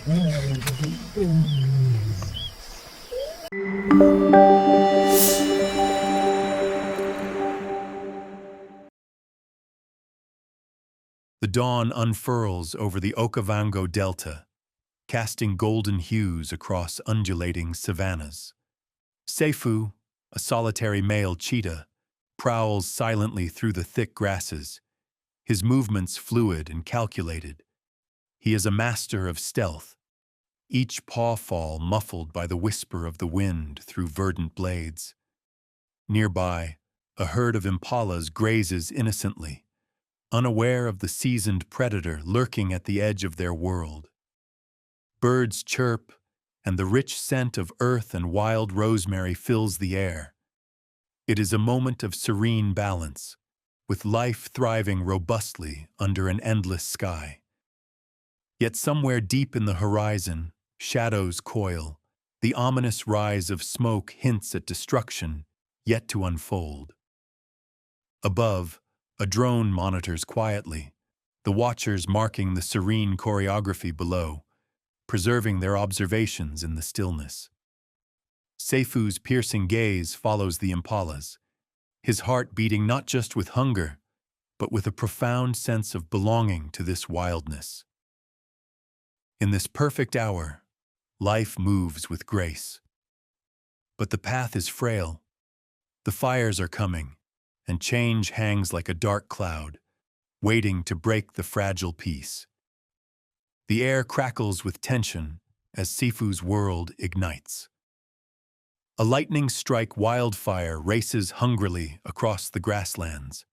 The dawn unfurls over the Okavango Delta, casting golden hues across undulating savannas. Sefu, a solitary male cheetah, prowls silently through the thick grasses, his movements fluid and calculated. He is a master of stealth, each pawfall muffled by the whisper of the wind through verdant blades. Nearby, a herd of impalas grazes innocently, unaware of the seasoned predator lurking at the edge of their world. Birds chirp, and the rich scent of earth and wild rosemary fills the air. It is a moment of serene balance, with life thriving robustly under an endless sky. Yet somewhere deep in the horizon, shadows coil. The ominous rise of smoke hints at destruction yet to unfold. Above, a drone monitors quietly, the watchers marking the serene choreography below, preserving their observations in the stillness. Sefu's piercing gaze follows the impalas, his heart beating not just with hunger, but with a profound sense of belonging to this wildness. In this perfect hour, life moves with grace. But the path is frail. The fires are coming, and change hangs like a dark cloud, waiting to break the fragile peace. The air crackles with tension as Sefu's world ignites. A lightning-strike wildfire races hungrily across the grasslands,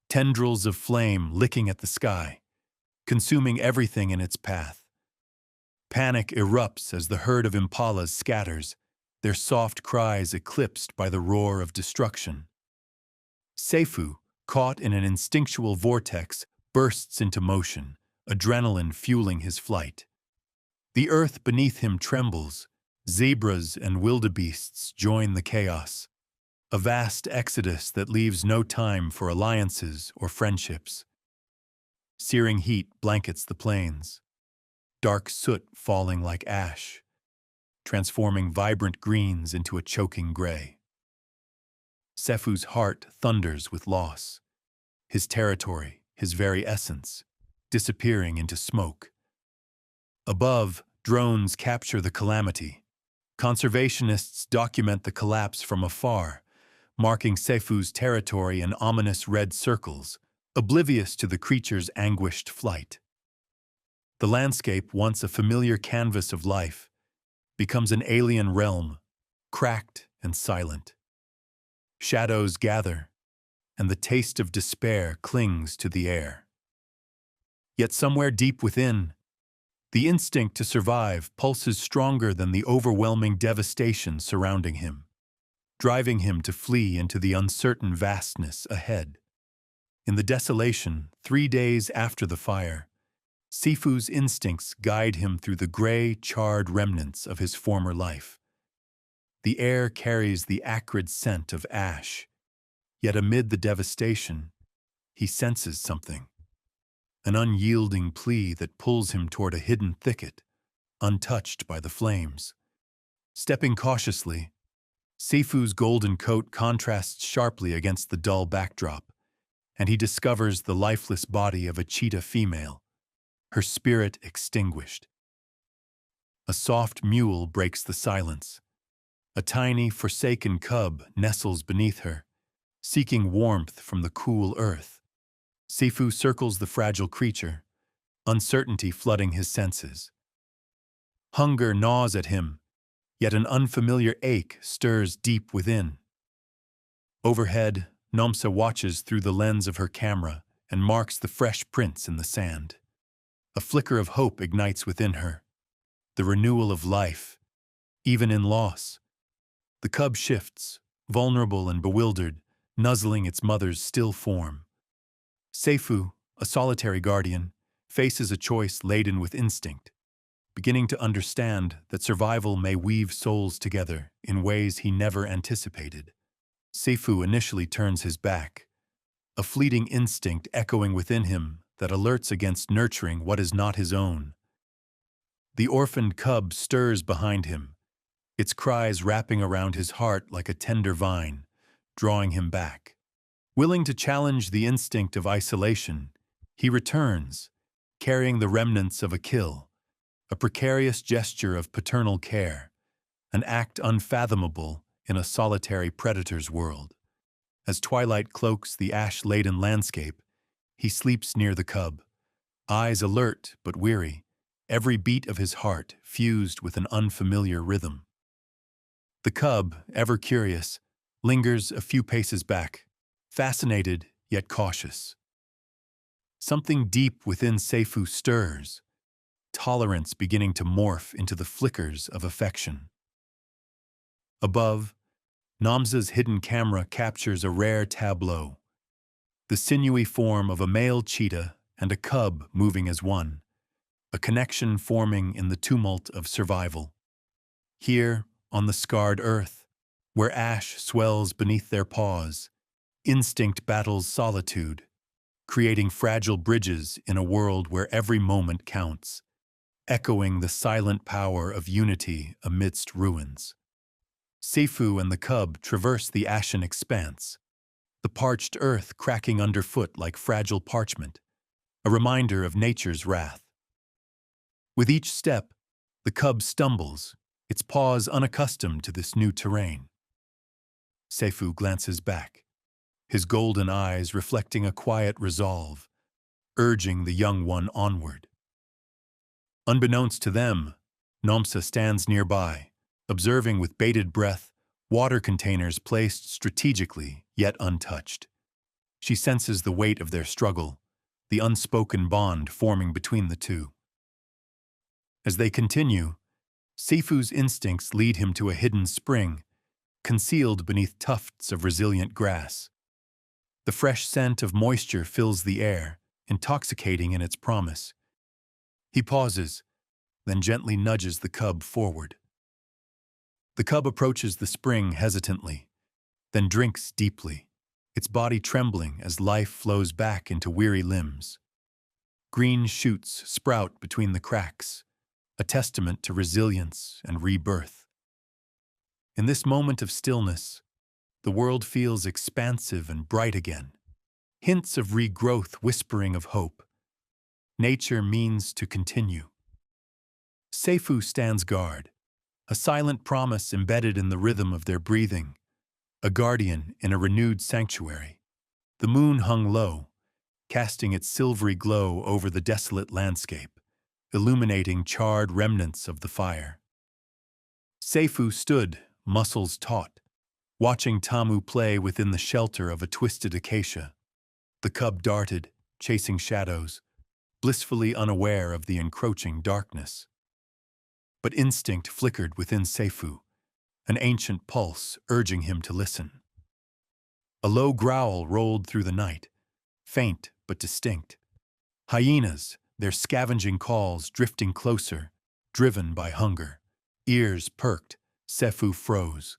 tendrils of flame licking at the sky, consuming everything in its path. Panic erupts as the herd of impalas scatters, their soft cries eclipsed by the roar of destruction. Sefu, caught in an instinctual vortex, bursts into motion, adrenaline fueling his flight. The earth beneath him trembles, zebras and wildebeests join the chaos, a vast exodus that leaves no time for alliances or friendships. Searing heat blankets the plains, dark soot falling like ash, transforming vibrant greens into a choking gray. Sefu's heart thunders with loss, his territory, his very essence, disappearing into smoke. Above, drones capture the calamity. Conservationists document the collapse from afar, marking Sefu's territory in ominous red circles, oblivious to the creature's anguished flight. The landscape, once a familiar canvas of life, becomes an alien realm, cracked and silent. Shadows gather, and the taste of despair clings to the air. Yet somewhere deep within, the instinct to survive pulses stronger than the overwhelming devastation surrounding him, driving him to flee into the uncertain vastness ahead. In the desolation, 3 days after the fire, Sefu's instincts guide him through the gray, charred remnants of his former life. The air carries the acrid scent of ash, yet amid the devastation, he senses something. An unyielding plea that pulls him toward a hidden thicket, untouched by the flames. Stepping cautiously, Sefu's golden coat contrasts sharply against the dull backdrop, and he discovers the lifeless body of a cheetah female, her spirit extinguished. A soft mule breaks the silence. A tiny, forsaken cub nestles beneath her, seeking warmth from the cool earth. Sefu circles the fragile creature, uncertainty flooding his senses. Hunger gnaws at him, yet an unfamiliar ache stirs deep within. Overhead, Nomsa watches through the lens of her camera and marks the fresh prints in the sand. A flicker of hope ignites within her, the renewal of life, even in loss. The cub shifts, vulnerable and bewildered, nuzzling its mother's still form. Sefu, a solitary guardian, faces a choice laden with instinct, beginning to understand that survival may weave souls together in ways he never anticipated. Sefu initially turns his back, a fleeting instinct echoing within him that alerts against nurturing what is not his own. The orphaned cub stirs behind him, its cries wrapping around his heart like a tender vine, drawing him back. Willing to challenge the instinct of isolation, he returns, carrying the remnants of a kill, a precarious gesture of paternal care, an act unfathomable in a solitary predator's world. As twilight cloaks the ash-laden landscape, he sleeps near the cub, eyes alert but weary, every beat of his heart fused with an unfamiliar rhythm. The cub, ever curious, lingers a few paces back, fascinated yet cautious. Something deep within Sefu stirs, tolerance beginning to morph into the flickers of affection. Above, Namza's hidden camera captures a rare tableau, the sinewy form of a male cheetah and a cub moving as one, a connection forming in the tumult of survival. Here, on the scarred earth, where ash swells beneath their paws, instinct battles solitude, creating fragile bridges in a world where every moment counts, echoing the silent power of unity amidst ruins. Sefu and the cub traverse the ashen expanse, the parched earth cracking underfoot like fragile parchment, a reminder of nature's wrath. With each step, the cub stumbles, its paws unaccustomed to this new terrain. Sefu glances back, his golden eyes reflecting a quiet resolve, urging the young one onward. Unbeknownst to them, Namsa stands nearby, observing with bated breath water containers placed strategically yet untouched. She senses the weight of their struggle, the unspoken bond forming between the two. As they continue, Sefu's instincts lead him to a hidden spring, concealed beneath tufts of resilient grass. The fresh scent of moisture fills the air, intoxicating in its promise. He pauses, then gently nudges the cub forward. The cub approaches the spring hesitantly, then drinks deeply, its body trembling as life flows back into weary limbs. Green shoots sprout between the cracks, a testament to resilience and rebirth. In this moment of stillness, the world feels expansive and bright again, hints of regrowth whispering of hope. Nature means to continue. Sefu stands guard, a silent promise embedded in the rhythm of their breathing, a guardian in a renewed sanctuary. The moon hung low, casting its silvery glow over the desolate landscape, illuminating charred remnants of the fire. Sefu stood, muscles taut, watching Tamu play within the shelter of a twisted acacia. The cub darted, chasing shadows, blissfully unaware of the encroaching darkness. But instinct flickered within Sefu, an ancient pulse urging him to listen. A low growl rolled through the night, faint but distinct. Hyenas, their scavenging calls drifting closer, driven by hunger. Ears perked, Sefu froze,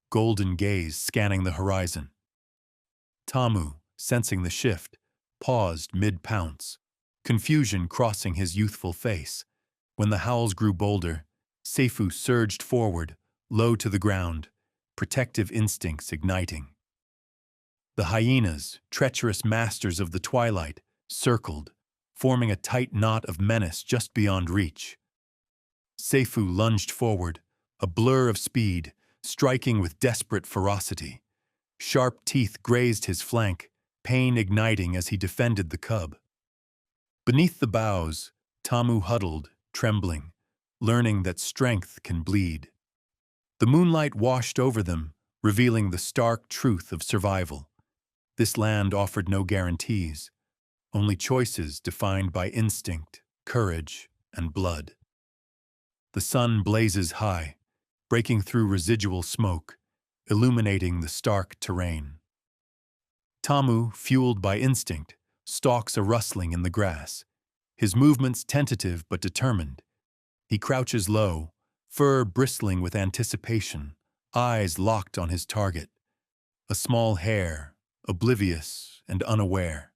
golden gaze scanning the horizon. Tamu, sensing the shift, paused mid-pounce, confusion crossing his youthful face. When the howls grew bolder, Sefu surged forward, low to the ground, protective instincts igniting. The hyenas, treacherous masters of the twilight, circled, forming a tight knot of menace just beyond reach. Sefu lunged forward, a blur of speed, striking with desperate ferocity. Sharp teeth grazed his flank, pain igniting as he defended the cub. Beneath the boughs, Tamu huddled, trembling, learning that strength can bleed. The moonlight washed over them, revealing the stark truth of survival. This land offered no guarantees, only choices defined by instinct, courage, and blood. The sun blazes high, breaking through residual smoke, illuminating the stark terrain. Tamu, fueled by instinct, stalks a rustling in the grass, his movements tentative but determined. He crouches low, fur bristling with anticipation, eyes locked on his target. A small hare, oblivious and unaware.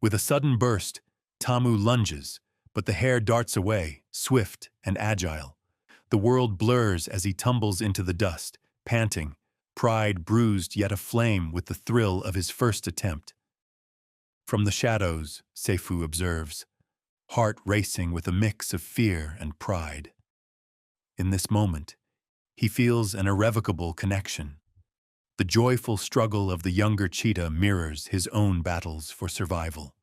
With a sudden burst, Tamu lunges, but the hare darts away, swift and agile. The world blurs as he tumbles into the dust, panting, pride bruised yet aflame with the thrill of his first attempt. From the shadows, Sefu observes, heart racing with a mix of fear and pride. In this moment, he feels an irrevocable connection. The joyful struggle of the younger cheetah mirrors his own battles for survival.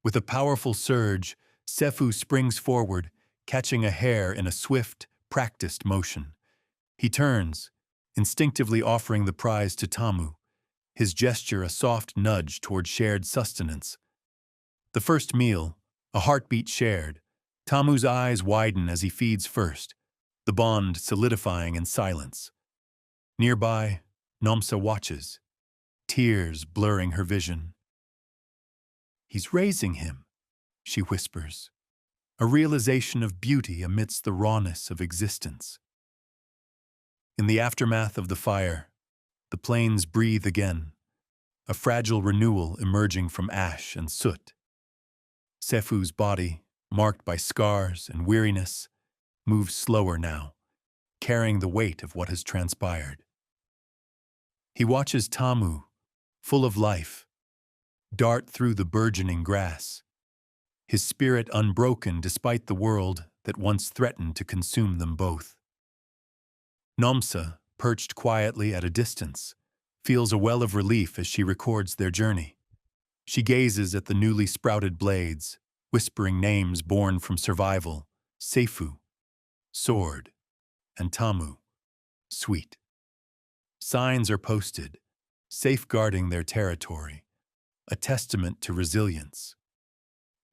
With a powerful surge, Sefu springs forward, catching a hare in a swift, practiced motion. He turns, instinctively offering the prize to Tamu, his gesture a soft nudge toward shared sustenance. The first meal, a heartbeat shared, Tamu's eyes widen as he feeds first, the bond solidifying in silence. Nearby, Nomsa watches, tears blurring her vision. "He's raising him," she whispers, a realization of beauty amidst the rawness of existence. In the aftermath of the fire, the plains breathe again, a fragile renewal emerging from ash and soot. Sefu's body, marked by scars and weariness, moves slower now, carrying the weight of what has transpired. He watches Tamu, full of life, dart through the burgeoning grass, his spirit unbroken despite the world that once threatened to consume them both. Nomsa, perched quietly at a distance, feels a well of relief as she records their journey. She gazes at the newly sprouted blades, whispering names born from survival: Sefu, sword, and Tamu, sweet. Signs are posted, safeguarding their territory, a testament to resilience.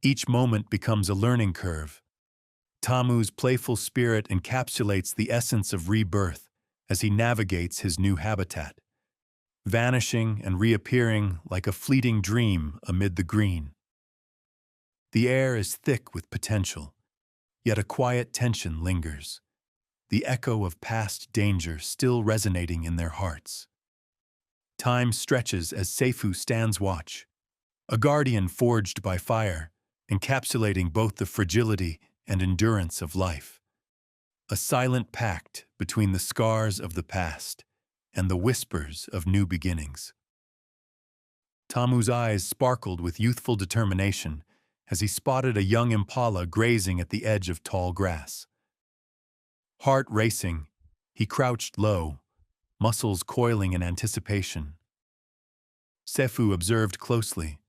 Each moment becomes a learning curve. Tamu's playful spirit encapsulates the essence of rebirth as he navigates his new habitat, vanishing and reappearing like a fleeting dream amid the green. The air is thick with potential, yet a quiet tension lingers, the echo of past danger still resonating in their hearts. Time stretches as Sefu stands watch, a guardian forged by fire, encapsulating both the fragility and endurance of life. A silent pact between the scars of the past and the whispers of new beginnings. Tamu's eyes sparkled with youthful determination as he spotted a young impala grazing at the edge of tall grass. Heart racing, he crouched low, muscles coiling in anticipation. Sefu observed closely,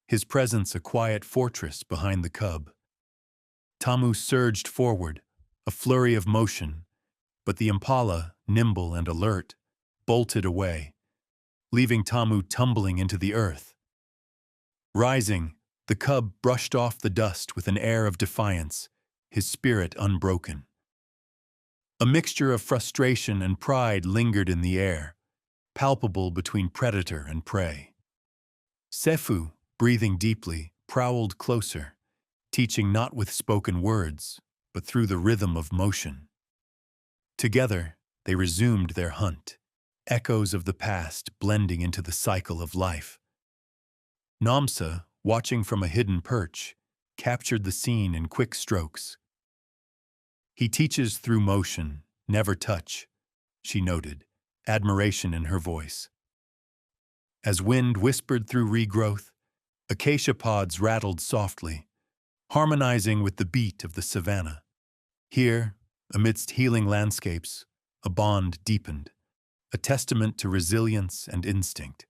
his presence a quiet fortress behind the cub. Tamu surged forward, a flurry of motion, but the impala, nimble and alert, bolted away, leaving Tamu tumbling into the earth. Rising, the cub brushed off the dust with an air of defiance, his spirit unbroken. A mixture of frustration and pride lingered in the air, palpable between predator and prey. Sefu, breathing deeply, prowled closer, teaching not with spoken words, but through the rhythm of motion. Together, they resumed their hunt, echoes of the past blending into the cycle of life. Nomsa, watching from a hidden perch, captured the scene in quick strokes. "He teaches through motion, never touch," she noted, admiration in her voice. As wind whispered through regrowth, acacia pods rattled softly, harmonizing with the beat of the savanna. Here, amidst healing landscapes, a bond deepened, a testament to resilience and instinct.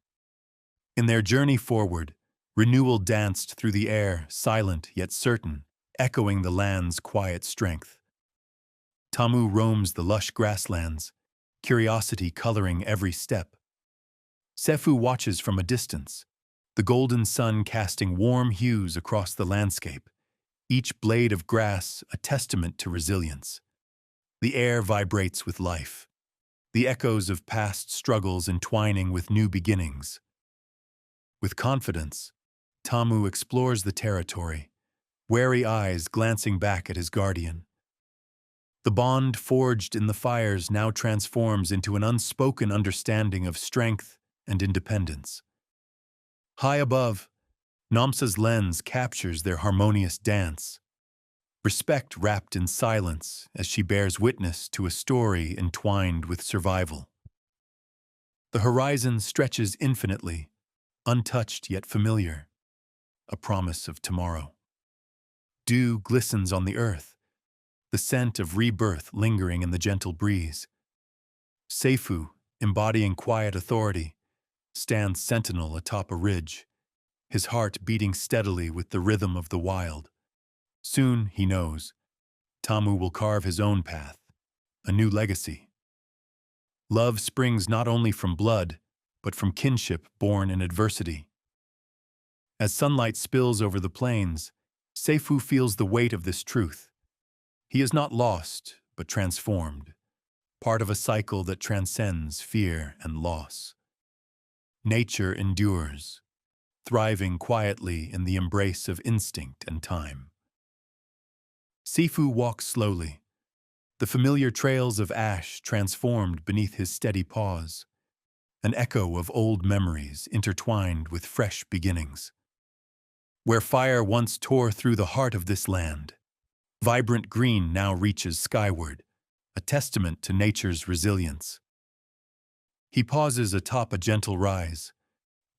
In their journey forward, renewal danced through the air, silent yet certain, echoing the land's quiet strength. Tamu roams the lush grasslands, curiosity coloring every step. Sefu watches from a distance, the golden sun casting warm hues across the landscape, each blade of grass a testament to resilience. The air vibrates with life, the echoes of past struggles entwining with new beginnings. With confidence, Tamu explores the territory, wary eyes glancing back at his guardian. The bond forged in the fires now transforms into an unspoken understanding of strength and independence. High above, Nomsa's lens captures their harmonious dance, respect wrapped in silence as she bears witness to a story entwined with survival. The horizon stretches infinitely, untouched yet familiar, a promise of tomorrow. Dew glistens on the earth, the scent of rebirth lingering in the gentle breeze. Sefu, embodying quiet authority, stands sentinel atop a ridge, his heart beating steadily with the rhythm of the wild. Soon, he knows, Tamu will carve his own path, a new legacy. Love springs not only from blood, but from kinship born in adversity. As sunlight spills over the plains, Sefu feels the weight of this truth. He is not lost, but transformed, part of a cycle that transcends fear and loss. Nature endures, thriving quietly in the embrace of instinct and time. Sefu walks slowly, the familiar trails of ash transformed beneath his steady paws, an echo of old memories intertwined with fresh beginnings. Where fire once tore through the heart of this land, vibrant green now reaches skyward, a testament to nature's resilience. He pauses atop a gentle rise,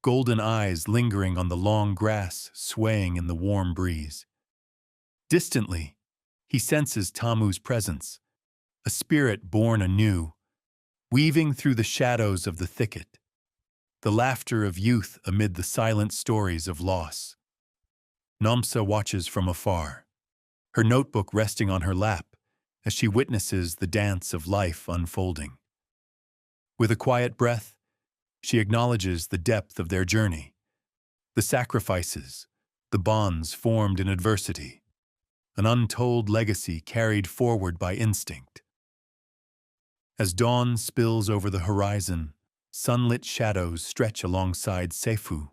golden eyes lingering on the long grass swaying in the warm breeze. Distantly, he senses Tamu's presence, a spirit born anew, weaving through the shadows of the thicket, the laughter of youth amid the silent stories of loss. Namsa watches from afar, her notebook resting on her lap as she witnesses the dance of life unfolding. With a quiet breath, she acknowledges the depth of their journey, the sacrifices, the bonds formed in adversity, an untold legacy carried forward by instinct. As dawn spills over the horizon, sunlit shadows stretch alongside Sefu,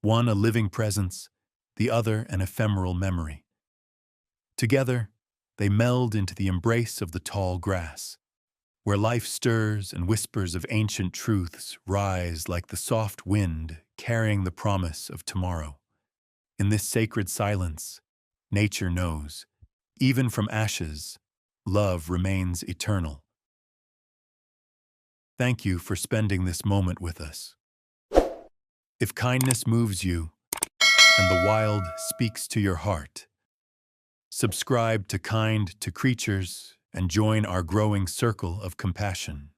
one a living presence, the other an ephemeral memory. Together, they meld into the embrace of the tall grass, where life stirs and whispers of ancient truths rise like the soft wind carrying the promise of tomorrow. In this sacred silence, nature knows, even from ashes, love remains eternal. Thank you for spending this moment with us. If kindness moves you and the wild speaks to your heart, subscribe to Kind to Creatures and join our growing circle of compassion.